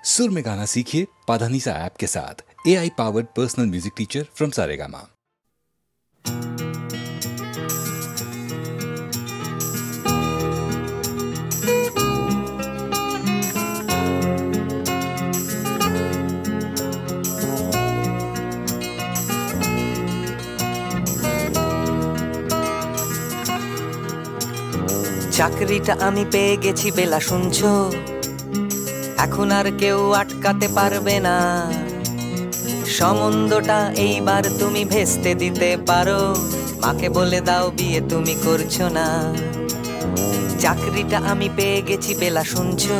सुर में गाना सीखिए पाधानीसा ऐप के साथ। AI powered personal music teacher from Saregama. চাকরিটা আমি পেয়ে গেছি বেলা শুনছো, এখন আর কেউ আটকাতে পারবে না। সম্বন্ধটা এইবার তুমি ভেস্তে দিতে পারো, মাকে বলে দাও বিয়ে তুমি করছো না। চাকরিটা আমি পেয়ে গেছি বেলা শুনছো,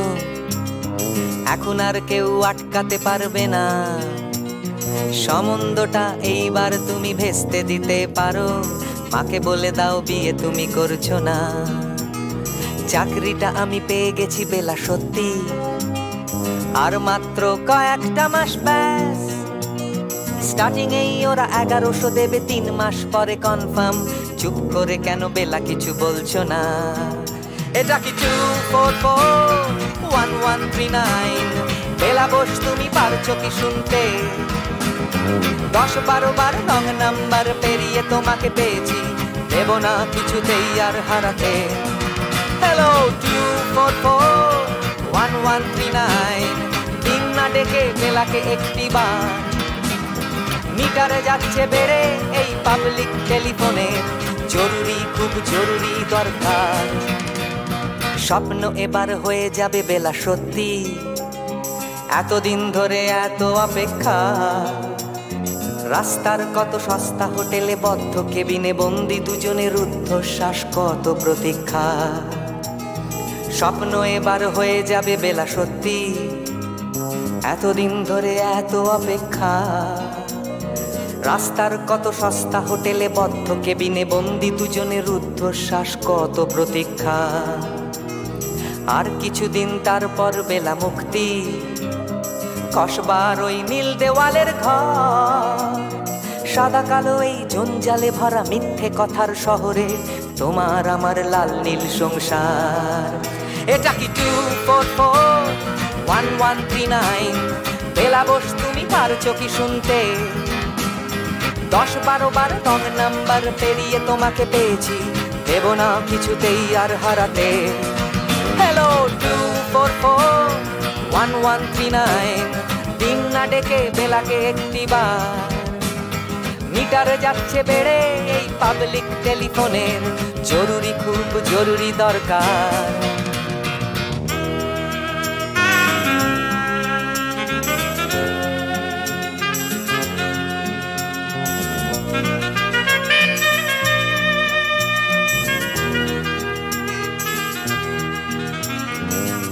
এখন আর কেউ আটকাতে পারবে না। সম্বন্ধটা এইবার তুমি ভেস্তে দিতে পারো, মাকে বলে দাও বিয়ে তুমি করছো না। চাকরিটা আমি পেয়ে গেছি বেলা সত্যি, আর মাত্র কয়েকটা মাস ব্যাস। স্টার্টিং এই ওরা 1100 দেবে, 3 মাস পরে কনফার্ম। চুপ করে কেন বেলা কিছু বলছো না? এটা কি 2441139? বেলা বস তুমি পারছো কি শুনতে? 10-12 বার রং নাম্বার পেরিয়ে তোমাকে পেয়েছি, দেব না কিছুতেই আর হারাতে। হ্যালো 2441139, দিন না ডেকে বেলাকে একটি বার। মিটারে যাচ্ছে বেড়ে এই পাবলিক টেলিফোনের, জরুরি খুব জরুরি দরকার। স্বপ্ন এবার হয়ে যাবে বেলা সত্যি, এতদিন ধরে এত অপেক্ষা। রাস্তার কত সস্তা হোটেলে বদ্ধ কেবিনে বন্দি দুজনের রুদ্ধশ্বাস, কত প্রতীক্ষা। স্বপ্ন এবার হয়ে যাবে বেলা সত্যি, এতদিন ধরে এত অপেক্ষা। রাস্তার কত সস্তা হোটেলে বদ্ধ কেবিনে বন্দি দুজনের রুদ্ধশ্বাস, কত প্রতীক্ষা। আর কিছুদিন তারপর বেলা মুক্তি, কসবার ওই নীল দেওয়ালের ঘর। সাদা কালো এই জঞ্জালে ভরা মিথ্যে কথার শহরে তোমার আমার লাল নীল সংসার। এটা কি 2441139? বেলা বস তুমি পারছো কি শুনতে? 10-12 বার রং নাম্বার পেরিয়ে তোমাকে পেয়েছি, দেব না কিছুতেই আর হারাতে। হ্যালো 2441139, দিন না ডেকে বেলাকে একটি বার। মিটারে যাচ্ছে বেড়ে এই পাবলিক টেলিফোনের, জরুরি খুব জরুরি দরকার।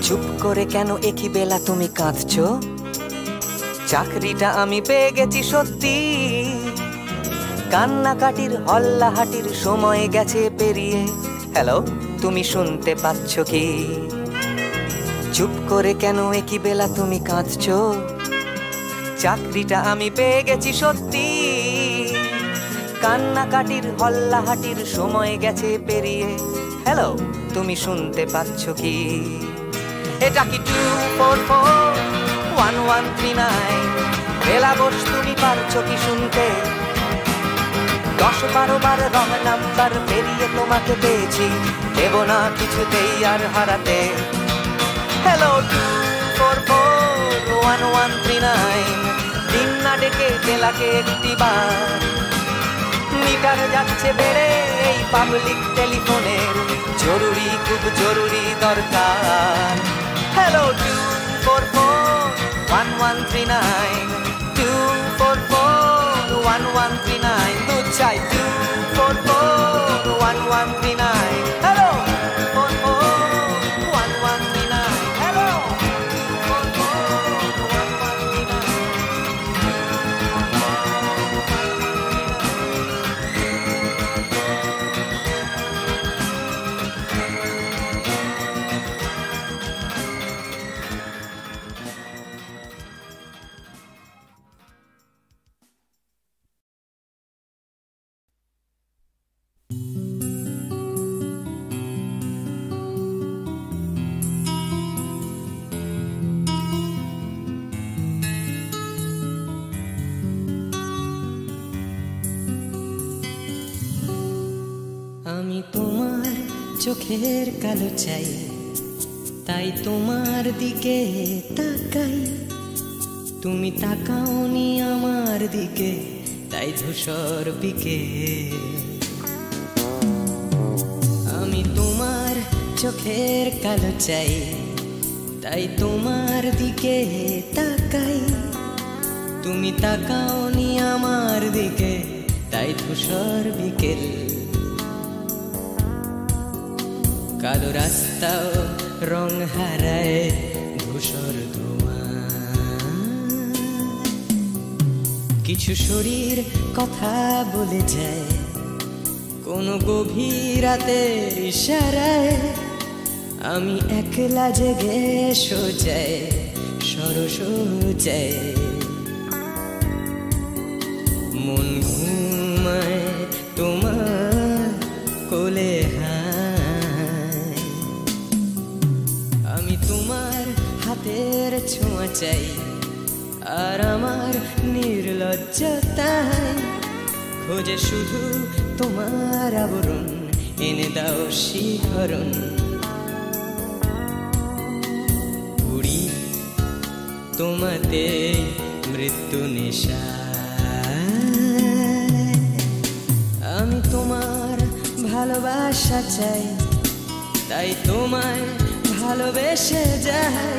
চুপ করে কেন একই বেলা তুমি কাঁদছো? চাকরিটা আমি পেয়ে গেছি সত্যি, কান্নাকাটির হল্লাহাটির সময় গেছে পেরিয়ে। হ্যালো তুমি শুনতে পাচ্ছ কি? চুপ করে কেন একই বেলা তুমি কাঁদছো? চাকরিটা আমি পেয়ে গেছি সত্যি, কান্নাকাটির হল্লাহাটির সময় গেছে পেরিয়ে। হ্যালো তুমি শুনতে পাচ্ছ কি? এটা কি 2441139? বেলা বস তুমি পারছো কি শুনতে? 10-12 বার রং নাম্বার পেরিয়ে তোমাকে পেয়েছি, দেব না কিছুতেই আর হারাতে। হ্যালো 2441139, দিন না ডেকে বেলাকে একটি বার। মিটার যাচ্ছে বেড়ে এই পাবলিক টেলিফোনের, জরুরি খুব জরুরি দরকার। হ্যালো 2441139, 2441139, দুধ চাই 2441139। Hello 2441139, hello 2441139। চোখের কালো চাই, তাই তোমার দিকে তাকাই। তুমি তাকাওনি আমার দিকে, তাই ধূসর বিকেল। আমি তোমার চোখের কালো চাই, তাই তোমার দিকে তাকাই। তুমি তাকাওনি আমার দিকে, তাই ধূসর বিকেল। কালো রাস্তাও রং হারায় ধূসর ধোঁয়া। কিছু শরীর কথা বলে যায় কোনো গভীর রাতের ইশারায়। আমি একলা জেগে সোজায় সরস যায়, মন ঘুমায় তোমার কোলে হায়। আমি তোমার হাতের ছোঁয়া চাই, আর আমার নির্লজ্জতায় খোঁজে শুধু তোমার আবরণ। এনে দাও শিহরণ, উড়ি তোমাতে মৃত্যু নেশা। আমি তোমার ভালোবাসা চাই, তাই তোমায় ভালোবেসে যাই।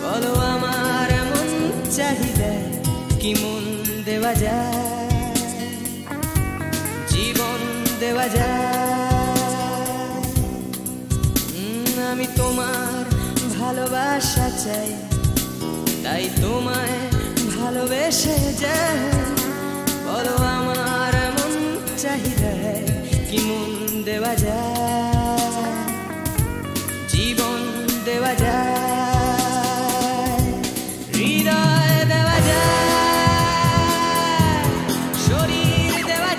বলো আমার এমন চাহিদা কি মন দেওয়া যায়, জীবন দেওয়া যায়। আমি তোমার ভালোবাসা চাই, তাই তোমায় ভালোবেসে যাই। বলো আমার এমন চাহিদা কি মন দেওয়া যায়, জীবন দেওয়া যায়, হৃদয় দেওয়া যায়, শরীর দেওয়া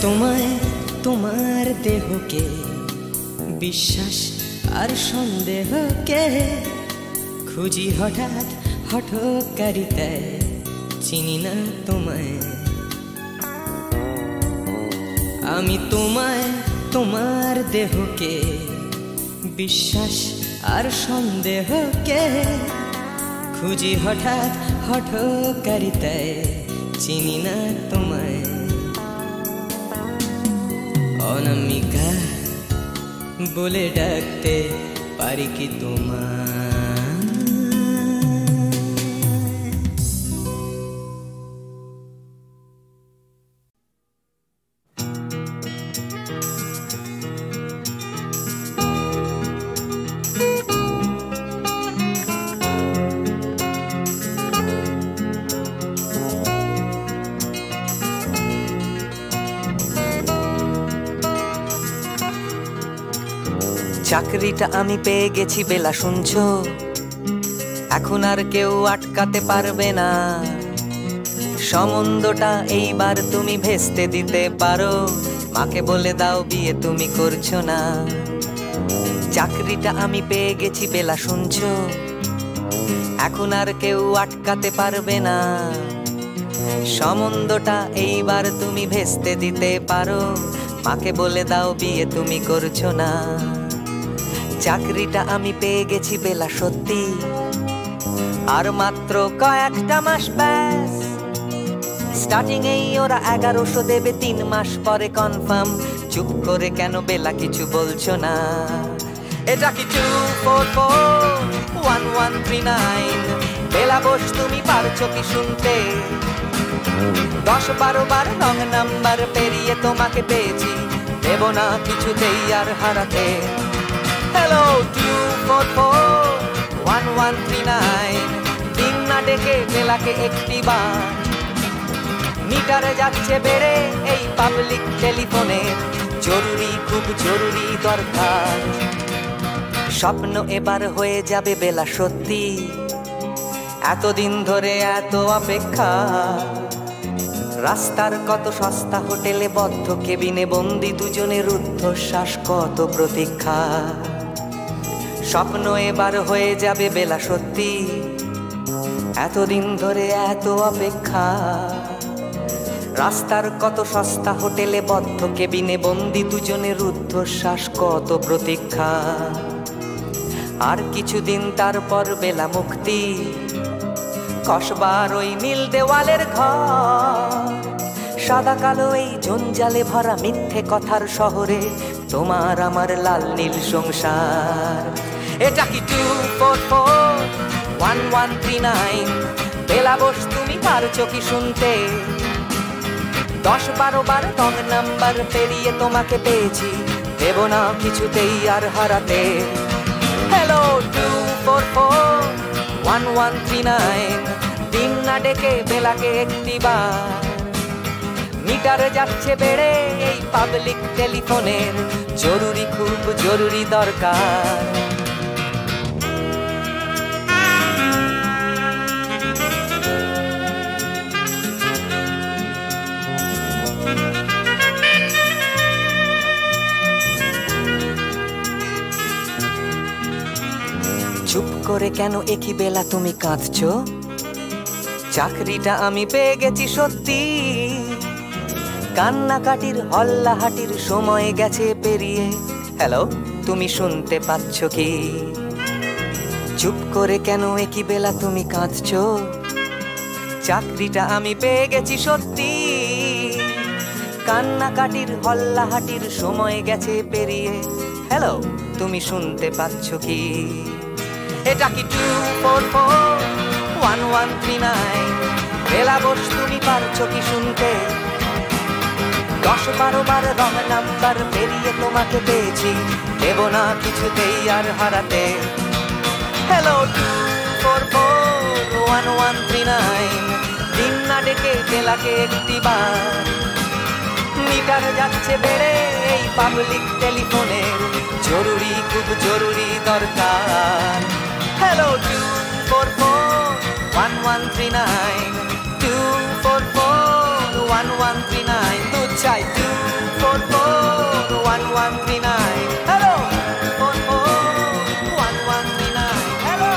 তোমায়, তোমার দেহকে বিশ্বাস আর সন্দেহকে খুঁজি হঠাৎ হঠকারিতায়। চিনি না তোমায় আমি, তোমায়, তোমার দেহকে বিশ্বাস আর সন্দেহকে খুঁজি হঠাৎ হঠকারিতায়। চিনি না তোমায় অনামিকা বলে ডাকতে পারি কি তোমায়? চাকরিটা আমি পেয়ে গেছি বেলা, শুনছো? এখন আর কেউ আটকাতে পারবে না। সম্বন্ধটা এইবার তুমি ভেস্তে দিতে পারো, মাকে বলে দাও বিয়ে তুমি করছো না। চাকরিটা আমি পেয়ে গেছি বেলা, শুনছো? এখন আর কেউ আটকাতে পারবে না। সম্বন্ধটা এইবার তুমি ভেস্তে দিতে পারো, মাকে বলে দাও বিয়ে তুমি করছো না। চাকরিটা আমি পেয়ে গেছি বেলা, সত্যি আর মাত্র কয়েকটা মাস ব্যাস, স্টার্টিং এই ওরা 1100 দেবে, 3 মাস পরে কনফার্ম। চুপ করে কেন বেলা কিছু বলছো না? এটা কি 2441139? বেলা বস তুমি পারছো কি শুনতে? 10-12 বার রং নাম্বার পেরিয়ে তোমাকে পেয়েছি, দেব না কিছুতেই আর হারাতে। হ্যালো 2441139, দিন না ডেকে বেলাকে একটি বার। মিটারে যাচ্ছে বেড়ে এই পাবলিক টেলিফোনে, জরুরি খুব জরুরি দরকার। স্বপ্ন এবার হয়ে যাবে বেলা সত্যি, এতদিন ধরে এত অপেক্ষা। রাস্তার কত সস্তা হোটেলে বদ্ধ কেবিনে বন্দি দুজনের রুদ্ধশ্বাস, কত প্রতীক্ষা। স্বপ্ন এবার হয়ে যাবে বেলা সত্যি, এতদিন ধরে এত অপেক্ষা। রাস্তার কত সস্তা হোটেলে বদ্ধ কেবিনে বন্দি দুজনের রুদ্ধশ্বাস, কত প্রতীক্ষা। আর কিছুদিন তারপর বেলা মুক্তি, কসবার ওই নীল দেওয়ালের ঘর। সাদা কালো এই জঞ্জালে ভরা মিথ্যে কথার শহরে তোমার আমার লাল নীল সংসার। এটা কি 2441139? বেলা বস তুমি পারছো কি শুনতে? 10-12 বার রং নাম্বার পেরিয়ে তোমাকে পেয়েছি, দেব না কিছুতেই আর হারাতে। হ্যালো 2441139, দিন না ডেকে বেলাকে একটি বার। মিটারে যাচ্ছে বেড়ে এই পাবলিক টেলিফোনের, জরুরি খুব জরুরি দরকার। চুপ করে কেন একই বেলা তুমি কাঁদছো? চাকরিটা আমি পেয়ে গেছি সত্যি, কান্নাকাটির হল্লাহাটির সময় গেছে পেরিয়ে। হ্যালো তুমি শুনতে পাচ্ছ কি? চুপ করে কেন একই বেলা তুমি কাঁদছো? চাকরিটা আমি পেয়ে গেছি সত্যি, কান্নাকাটির হল্লাহাটির সময় গেছে পেরিয়ে। হ্যালো তুমি শুনতে পাচ্ছ কি? এটা কি 2441139? বেলা বস তুমি পারছো কি শুনতে? 10-12 বার রং নাম্বার পেরিয়ে তোমাকে পেয়েছি, দেব না কিছুতেই আর হারাতে। হ্যালো 2441139, দিন না ডেকে বেলাকে একটি বার। মিটার যাচ্ছে বেড়ে এই পাবলিক টেলিফোনের, জরুরি খুব জরুরি দরকার। হ্যালো 2441139, 2441139, দুধ চাই 2441139। Hello 2441139, hello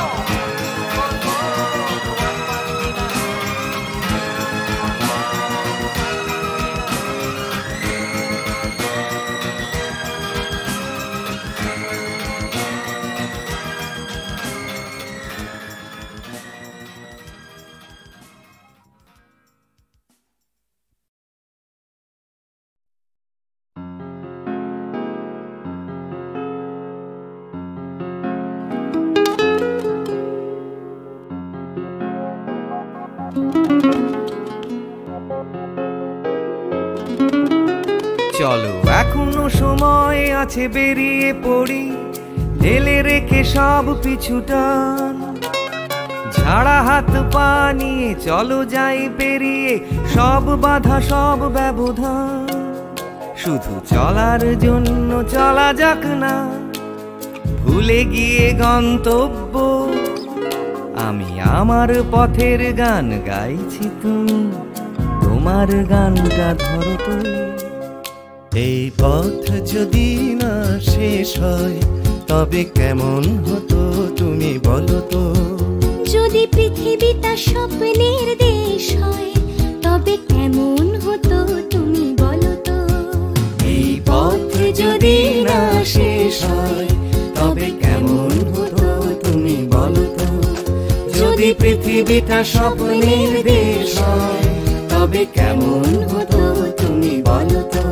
2441139। চলো এখনো সময় আছে, বেরিয়ে পড়ি, ঢেলে রেখে সব পিছুটান। ঝাড়া হাত পা নিয়ে চলো যাই পেরিয়ে সব বাধা সব ব্যবধান। শুধু চলার জন্য চলা যাক না, ভুলে গিয়ে গন্তব্য। আমি আমার পথের গান গাইছি, তুমি তোমার গানটা ধরো তো। এই পথ যদি না শেষ হয় তবে কেমন হতো তুমি বলো তো। যদি পৃথিবীটা স্বপ্নের দেশ হয় তবে কেমন হতো তুমি বলো তো। এই পথ যদি না শেষ হয় তবে কেমন হতো তুমি বলো তো। যদি যদি পৃথিবীটা স্বপ্নের দেশ হয় তবে কেমন হতো তুমি বলো তো।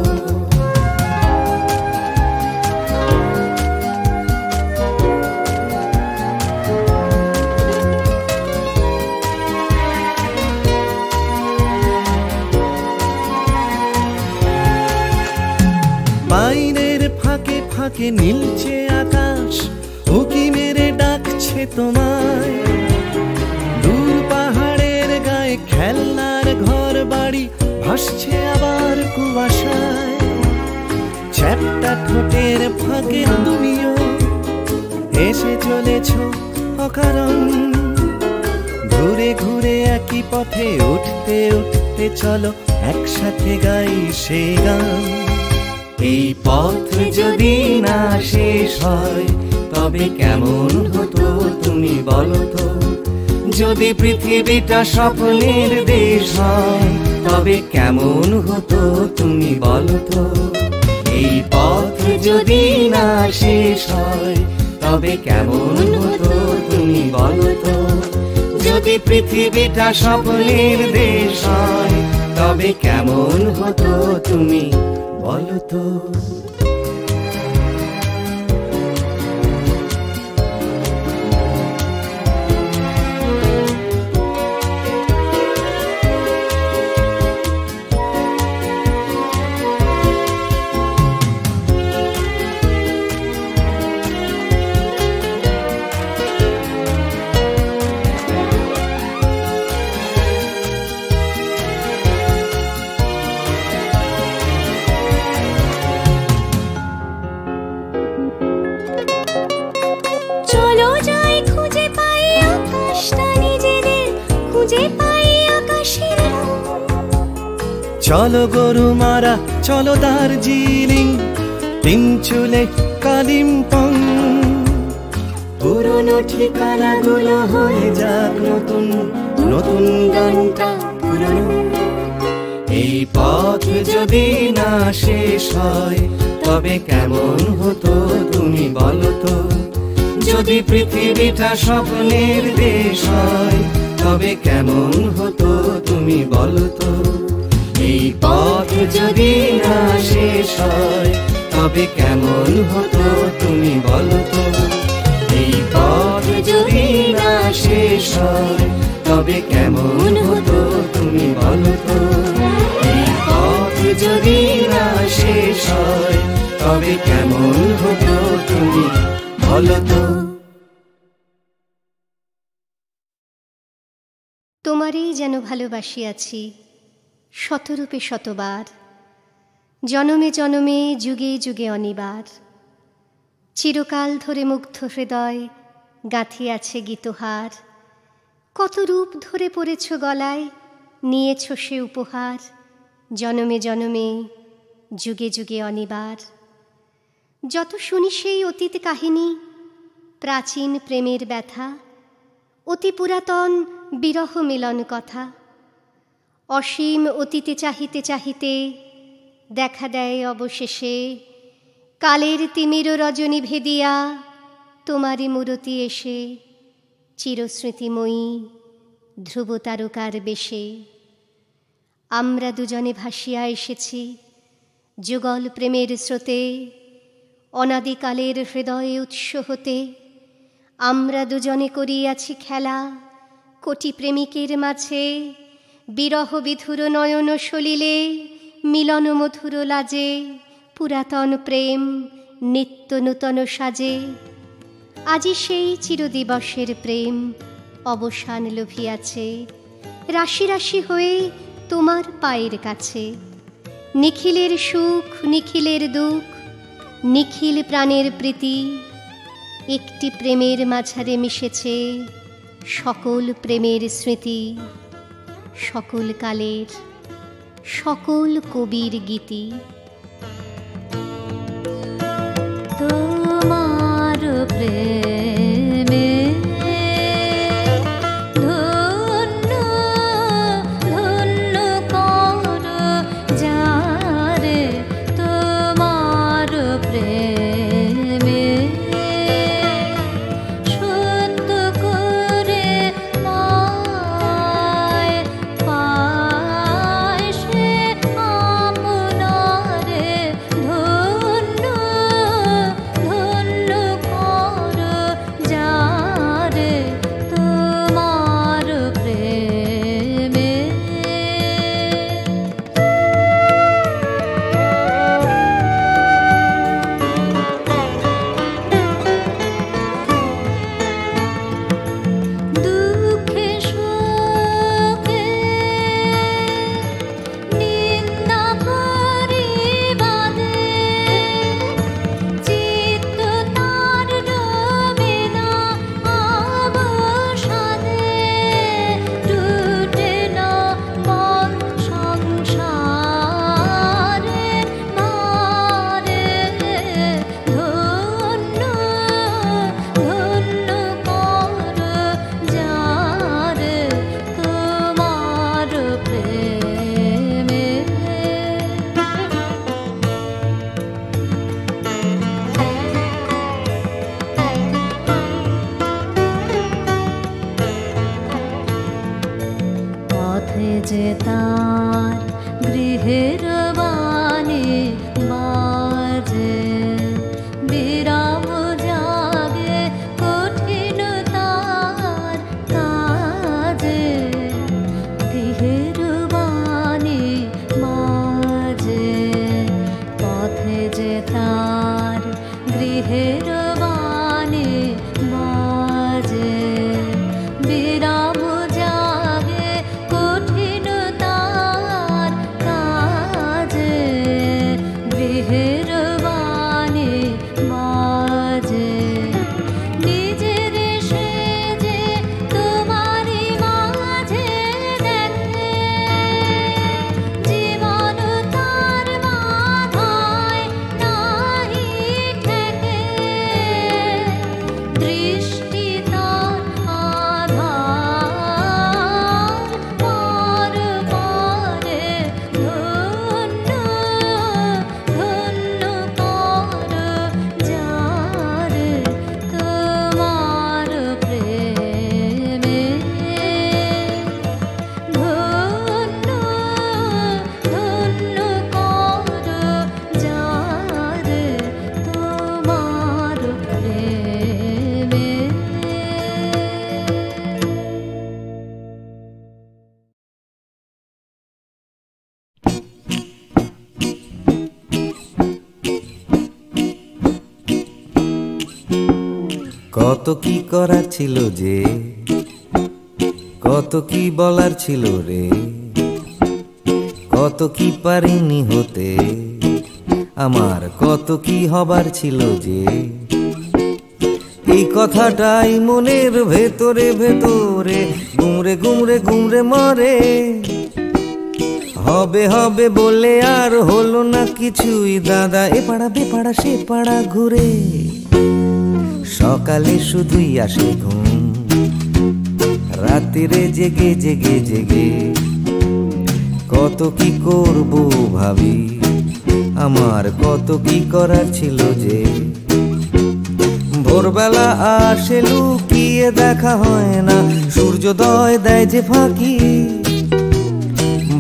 বাইরের ফাঁকে ফাঁকে নীলচে আকাশ উকি মেরে ডাকছে তোমায়। দূর পাহাড়ের গায়ে খেলনার ঘর বাড়ি ভাসছে আবার কুয়াশায়। চ্যাপ্টা ঠোঁটের ফাঁকে তুমিও এসে চলেছ অকারণ। ঘুরে ঘুরে একই পথে উঠতে উঠতে চলো একসাথে গাই সেই গান। এই পথ যদি না শেষ হয় তবে কেমন হতো তুমি বলো তো। যদি পৃথিবীটা স্বপ্নের দেশ হয় তবে কেমন হতো তুমি বলো তো। এই পথ যদি না শেষ হয় তবে কেমন হতো তুমি বলো তো। যদি পৃথিবীটা স্বপ্নের দেশ হয় তবে কেমন হতো তুমি বলো তো। চলো গরু মারা চলো দার্জিলিং তিনচুলে কালিম্পং। পুরনো ঠিকানাগুলো হয়ে যাক নতুন নতুন গানটা পুরনো। এই পথ যদি না শেষ হয় তবে কেমন হতো তুমি বলো তো। যদি পৃথিবীটা স্বপ্নের দেশ হয় তবে কেমন হতো তুমি বলো তো। এই পথ যদি না শেষ হয় তবে কেমন হতো তুমি বলো তো। এই পথ যদি না শেষ হয় তবে কেমন হতো তুমি বলো তো। এই পথ যদি না শেষ হয় তবে কেমন হতো তুমি বলো তো। তোমারই যেন ভালোবাসিয়াছি শতরূপে শতবার, জনমে জনমে যুগে যুগে অনিবার। চিরকাল ধরে মুগ্ধ হৃদয় গাঁথিয়াছে গীতহার। কত রূপ ধরে পড়েছ গলায়, নিয়েছ সে উপহার। জনমে জনমে যুগে যুগে অনিবার। যত শুনি সেই অতীত কাহিনী, প্রাচীন প্রেমের ব্যথা, অতি পুরাতন বিরহ মিলন কথা। অসীম অতীতে চাহিতে চাহিতে দেখা দেয় অবশেষে কালের তিমির রজনী ভেদিয়া তোমারই মূরতি এসে চিরস্মৃতিময়ী ধ্রুব তারকার বেশে। আমরা দুজনে ভাসিয়া এসেছি যুগল প্রেমের স্রোতে, অনাদিকালের হৃদয়ে উৎস হতে। আমরা দুজনে করিয়াছি খেলা কোটি প্রেমিকের মাঝে। বিরহ বিধুর নয়ন সলিলে মিলন মধুর লাজে। পুরাতন প্রেম নিত্য নূতন সাজে। আজি সেই চিরদিবসের প্রেম অবসান লভিয়াছে। রাশি রাশি হয়ে তোমার পায়ের কাছে। নিখিলের সুখ নিখিলের দুঃখ, নিখিল প্রাণের প্রীতি। একটি প্রেমের মাঝারে মিশেছে সকল প্রেমের স্মৃতি। সকল কালের সকল কবির গীতি। তোমার প্রেমে ধন্য ধন্য কর যারে। তোমার প্রেমে সত্য করে যে তার গৃহের বাণী বাজে বিরাম জাগে কঠিন তার কাজে গৃহের বাণী বাজে নিজের সেজে তোমারই মাঝে দেখে জীবন তার মাথায় নাহি ঠেকে দৃষ্টি তার আধার পর পরে ধন্য ধন্য কর যারে তোমার প্রেমে ধন্য ধন্য কর যারে তোমার প্রেমে কত কি করার ছিল যে, কত কি বলার ছিল রে, কত কি পারিনি হতে, আমার কত কি হবার ছিল যে। এই কথাটাই মনের ভেতরে ভেতরে গুমরে গুমরে গুমরে মরে। হবে হবে বলে আর হলো না কিছুই দাদা, এ পাড়া বেপাড়া সে পাড়া ঘুরে। সকালে শুধুই আসে ঘুম, রাত্রিরে জেগে জেগে জেগে কত কি করব ভাবি, আমার কত কি করার ছিল যে। ভোরবেলা আসে লুকিয়ে দেখা হয় না, সূর্যোদয় দেয় যে ফাঁকি।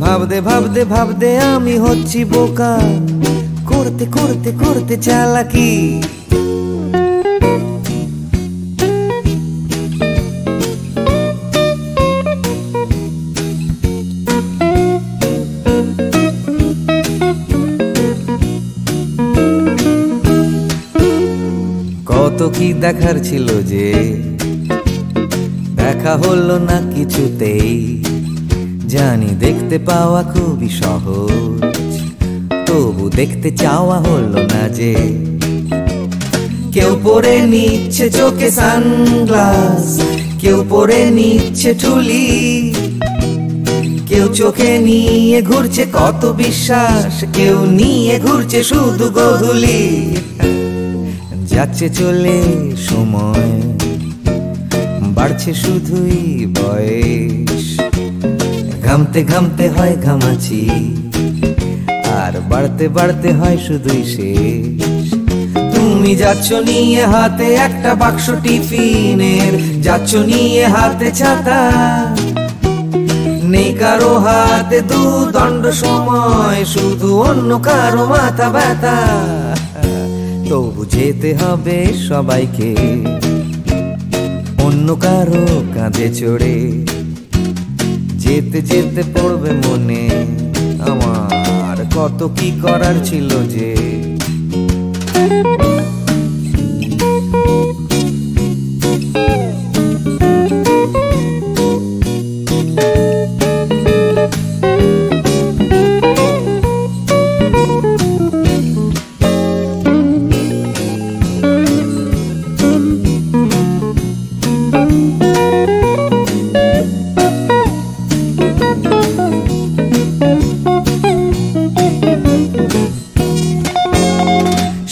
ভাবতে ভাবতে ভাবতে আমি হচ্ছি বোকা, করতে করতে করতে চালাকি। কত কি দেখার ছিল যে, দেখা হলো না কিছুতেই। জানি দেখতে পাওয়া খুবই সহজ, তবু দেখতে চাওয়া হলো না যে। কেউ পরে নিচ্ছে চোখে সানগ্লাস, কেউ পরে নিচ্ছে ঠুলি, কেউ চোখে নিয়ে ঘুরছে কত বিশ্বাস, কেউ নিয়ে ঘুরছে শুধু গোধূলি। যাচ্ছে চলে সময়, বাড়ছে শুধুই বয়স, ঘামতে ঘামতে হয় ঘামাচি, আর বাড়তে বাড়তে হয় শুধুই শেষ। তুমি যাচ্ছ নিয়ে হাতে একটা বাক্স টিফিনের, যাচ্ছ নিয়ে হাতে ছাতা, নেই কারো হাতে দুদণ্ড সময়, শুধু অন্য কারো মাথা ব্যথা। তবু যেতে হবে সবাইকে অন্য কারো কাঁধে চড়ে। যেতে যেতে পড়বে মনে আমার কত কি করার ছিল যে।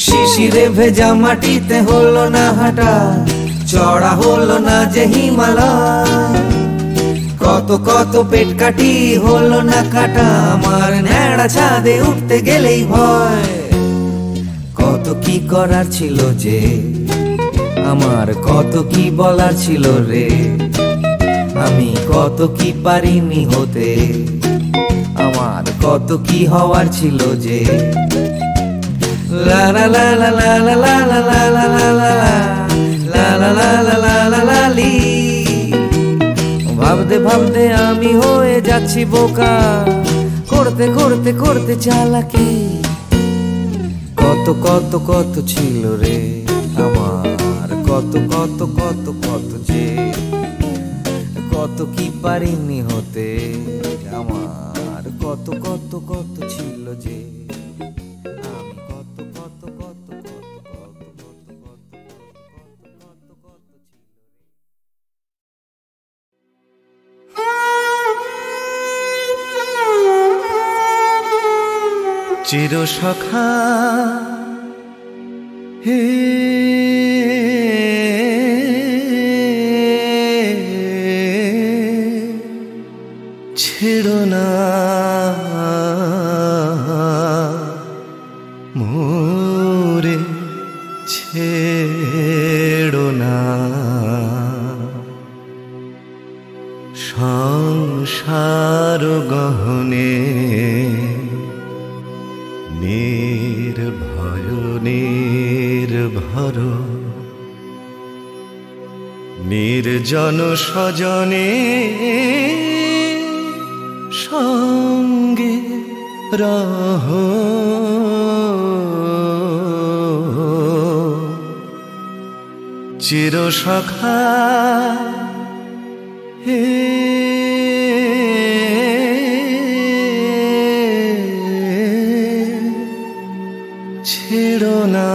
শিশিরে ভেজা মাটিতে হলো না হাঁটা, চড়া হলো না যে হিমালয়। কত কত পেট কাটি হলো না কাটা, আমার ন্যাড়া ছাদে উঠতে গেলেই ভয়। কত কি করার ছিল যে, আমার কত কি বলার ছিল রে, আমি কত কি পারিনি হতে, আমার কত কি হওয়ার ছিল যে। লা লা লা লা লা লা লা লা লা লা লা লা লা লা লা লা লা লা লা লি। ভাবতে ভাবতে আমি হয়ে যাচ্ছি বোকা, করতে করতে করতে চালাকি। কত কত কত কত ছিল রে আমার, কত কত কত কত যে, কত কি পারিনি হতে আমার, কত কত কত ছিল যে, আমি কত কত কত কত কত কত কত কত ছিল। চির সখা হে ছেড়ো না মোরে, ছেড়ো না সংসার গহনে নির্ভয় নির্ভর নির্জন স্বজনে সঙ্গে রহ, চির সখা হে ছেড়ো না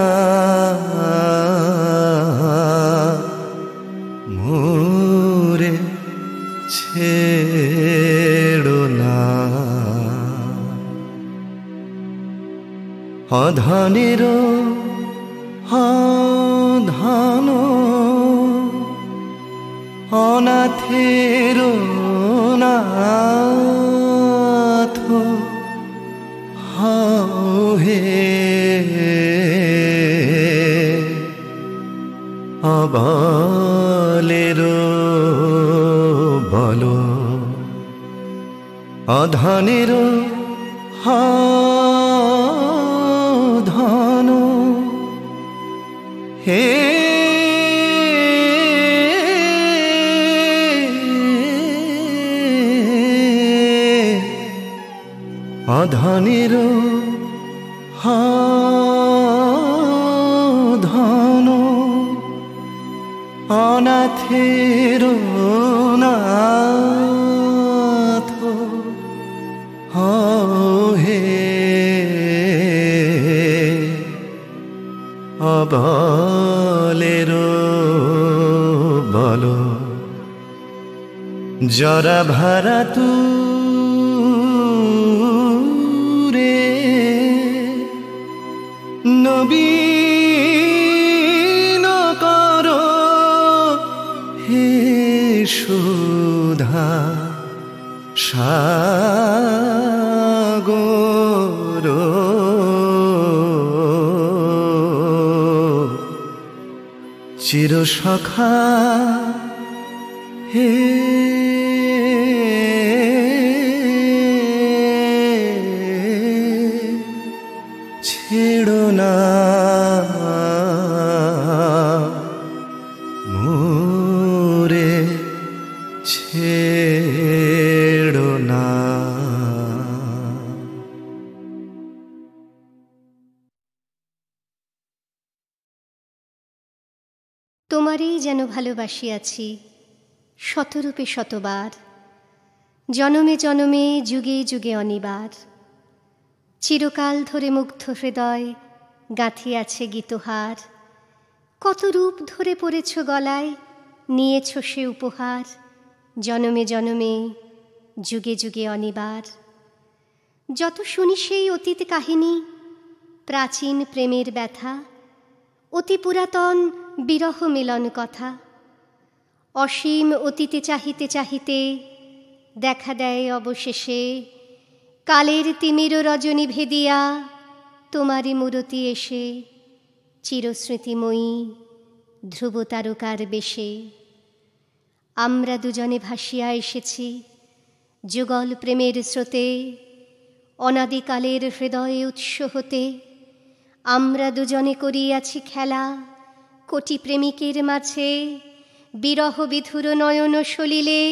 মোরে, ছেড়ো না অধনের অধন অনাথের নাথ হে অবলের বল, অধনের ধন হে অধনের ধন অনাথের নাথ হে অবলের বল, জরা ভারা তু নবীন কর হে সুধা সাগর, চির সখা হে ছেড়ো না মোরে, ছেড়ো না। তোমারই যেন ভালোবাসিয়াছি শতরূপে শতবার, জনমে জনমে যুগে যুগে অনিবার। চিরকাল ধরে মুগ্ধ হৃদয় গাঁথিয়াছে গীতহার, কত রূপ ধরে পড়েছ গলায়, নিয়েছ সে উপহার। জনমে জনমে যুগে যুগে অনিবার। যত শুনি সেই অতীত কাহিনী, প্রাচীন প্রেমের ব্যথা, অতি পুরাতন বিরহ মিলন কথা। অসীম অতীতে চাহিতে চাহিতে দেখা দেয় অবশেষে, কালের তিমির রজনী ভেদিয়া তোমারই মূরতি এসে। চিরস্মৃতিময়ী ধ্রুব তারকার বেশে আমরা দুজনে ভাসিয়া এসেছি যুগল প্রেমের স্রোতে। অনাদিকালের হৃদয়ে উৎস হতে আমরা দুজনে করিয়াছি খেলা, কোটি প্রেমিকের মাঝে বিরহ বিধুর নয়ন সলিলে,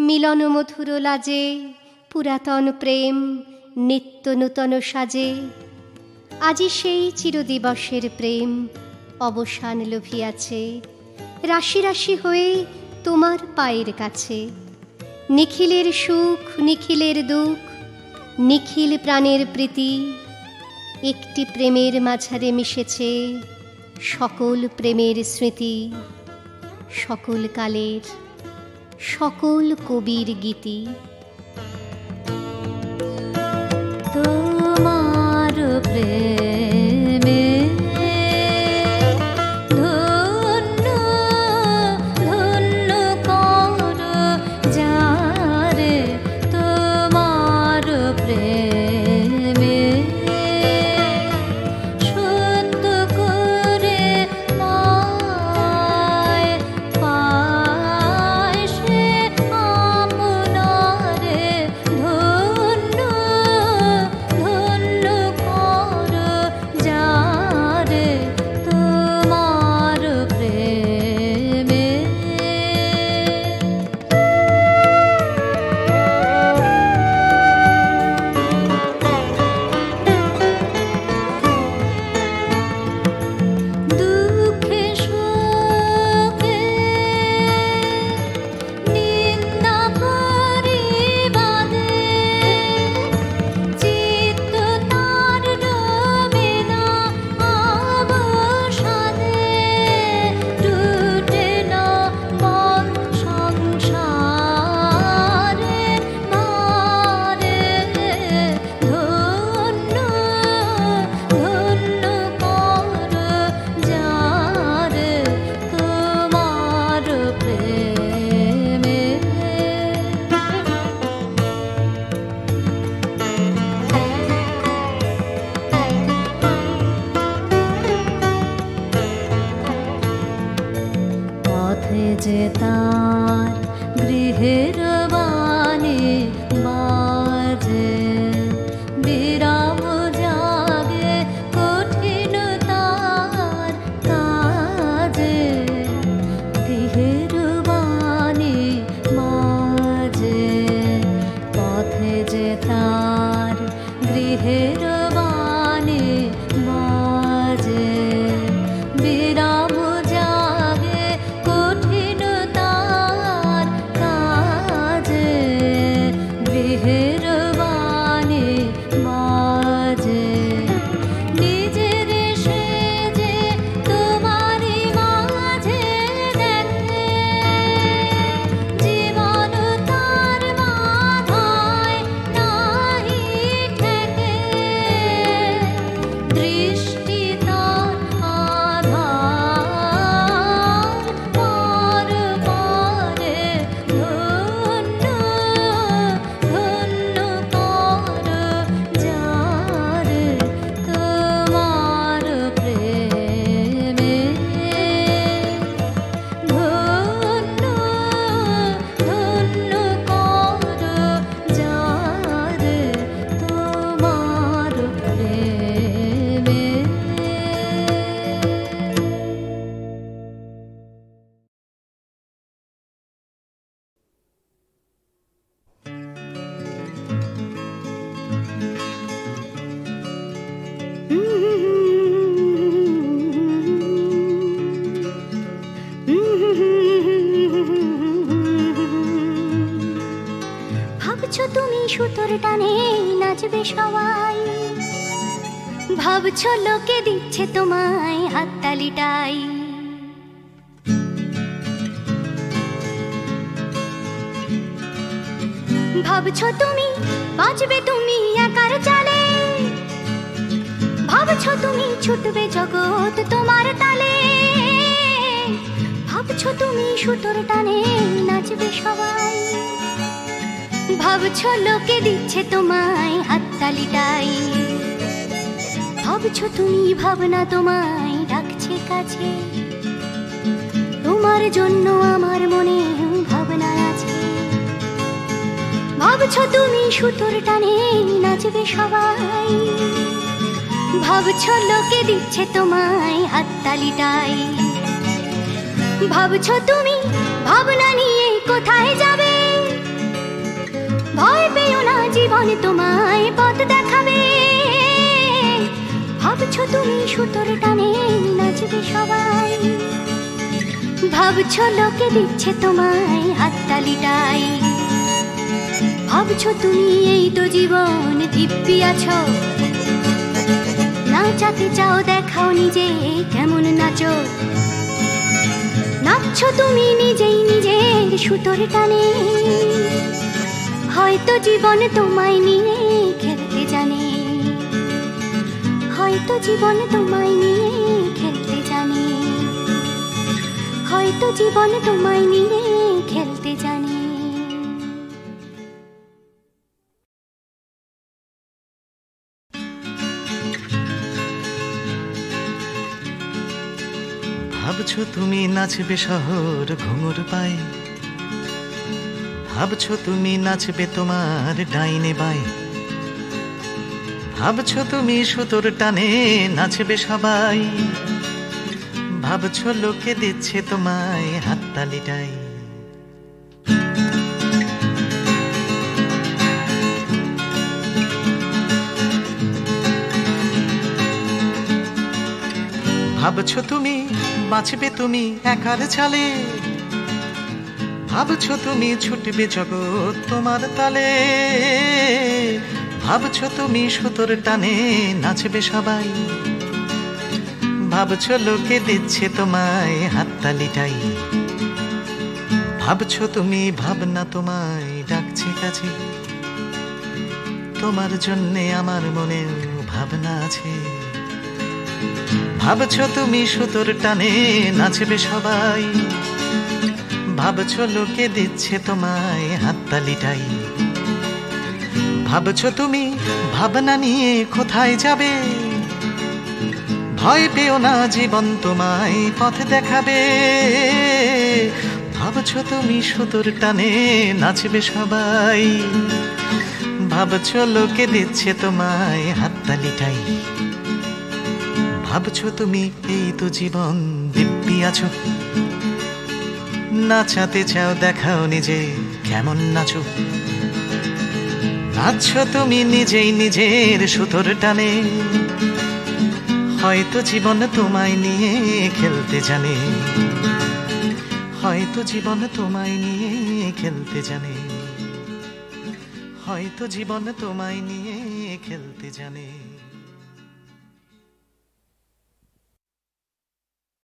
মিলন মধুর লাজে পুরাতন প্রেম নিত্য নূতন সাজে। আজি সেই চিরদিবসের প্রেম অবসান লোভিয়াছে, রাশি রাশি হয়ে তোমার পায়ের কাছে। নিখিলের সুখ নিখিলের দুঃখ, নিখিল প্রাণের প্রীতি, একটি প্রেমের মাঝারে মিশেছে সকল প্রেমের স্মৃতি, সকল কালের সকল কবির গীতি। তোমার প্রেমে ধন্য ধন্য কর যারে, তোমার প্রেমে সত্য করে পায় পায় সে আপনারে। ধন্য ধন্য কর যারে, তোমার প্রেমে। দুঃখে শোকে নিন্দা পরিবাদে, চিত্ত তার রবে না অবসাদে। টুটে না মন সংসারে ভারে। ধন্য ধন্য কর যারে, তোমার প্রেমে। পথে যে তার গৃহের বাণী বাজে, বিরাম জাগে কঠিন তার কাজে। গৃহের বাণী বাজে, পথে যে তার গৃহের বাণী বাজে, বিরাম জাগে কঠিন তার কাজে। গৃহের বাণী বাজে, নিজের সেজে তোমারই মাঝে দেখে। জীবন তার বাধায় নাহি ঠেকে, দৃষ্টি তার আধার পার পারে। ধন্য ধন্য কর যারে, তোমার প্রেমে। ধন্য ধন্য কর যারে, তোমার প্রেমে। ভাবছো তুমি সুতোর টানে নাচবে সবাই, ভাবছো লোকে দিচ্ছে তোমায় হাততালিটাই। ভাবছো তুমি বাঁচবে তুমি একার চালে, ভাবছো তুমি ছুটবে জগৎ তোমার তালে। ভাবছো তুমি সুতোর টানে নাচবে সবাই, ভাবছো লোকে দিচ্ছে তোমায় হাততালিটাই। ভাবছো তুমি ভাবনা তোমায় ডাকছে কাছে, তোমার জন্য আমার মনে ভাবনা আছে। ভাবছো তুমি সুতোর টানে নাচবে সবাই, ভাবছো লোকে দিচ্ছে তোমায় হাততালিটাই। ভাবছো তুমি ভাবনা নিয়ে কোথায় যাবে, ভয় পেও না জীবন তোমায় পথ দেখাবে। ভাবছো তুমি সুতোর টানে নাচবে সবাই, ভাবছো লোকে দিচ্ছে তোমায় হাততালিটাই, ভাবছো তুমি এই তো জীবন দিব্যি আছো, নাচাতে চাও দেখাও নিজে কেমন নাচো, নাচছো তুমি নিজেই নিজের সুতোর টানে, হয়তো জীবন তোমায় নিয়ে খেলতে জানে, হয়তো জীবন তোমায় নিয়ে খেলতে জানে, হয়তো জীবন তোমায় নিয়ে খেলতে জানে। ভাবছো তুমি নাচবে শহর ঘুঙুর পায়ে, ভাবছো তুমি নাচবে তোমার ডাইনে বায়ে, ভাবছো তুমি সুতোর টানে নাচবে সবাই, ভাবছো লোকে দিচ্ছে তোমায় হাততালিটাই, ভাবছো তুমি বাঁচবে তুমি একার চালে, ভাবছো তুমি ছুটবে জগৎ তোমার তালে, ভাবছো তুমি সুতোর টানে নাচবে সবাই, ভাবছো লোকে দিচ্ছে তোমায় হাততালিটাই, ভাবছো তুমি ভাবনা তোমায় ডাকছে কাছে, তোমার জন্যে আমার মনে ভাবনা আছে, ভাবছো তুমি সুতোর টানে নাচবে সবাই, ভাবছো লোকে দিচ্ছে তোমায় হাততালিটাই, ভাবছো তুমি ভাবনা নিয়ে কোথায় যাবে, ভয় পেও না জীবন তোমায় পথ দেখাবে, ভাবছো তুমি সুতোর টানে নাচবে সবাই, ভাবছো লোকে দিচ্ছে তোমায় হাততালিটাই, ভাবছো তুমি এই তো জীবন দিব্যি আছো, নাচাতে চাও দেখাও নিজে কেমন নাচো, নাচছো তুমি নিজেই নিজের সুতোর টানে, হয়তো জীবন তোমায় নিয়ে খেলতে জানে, হয়তো জীবন তোমায় নিয়ে খেলতে জানে, হয়তো জীবন তোমায় নিয়ে খেলতে জানে।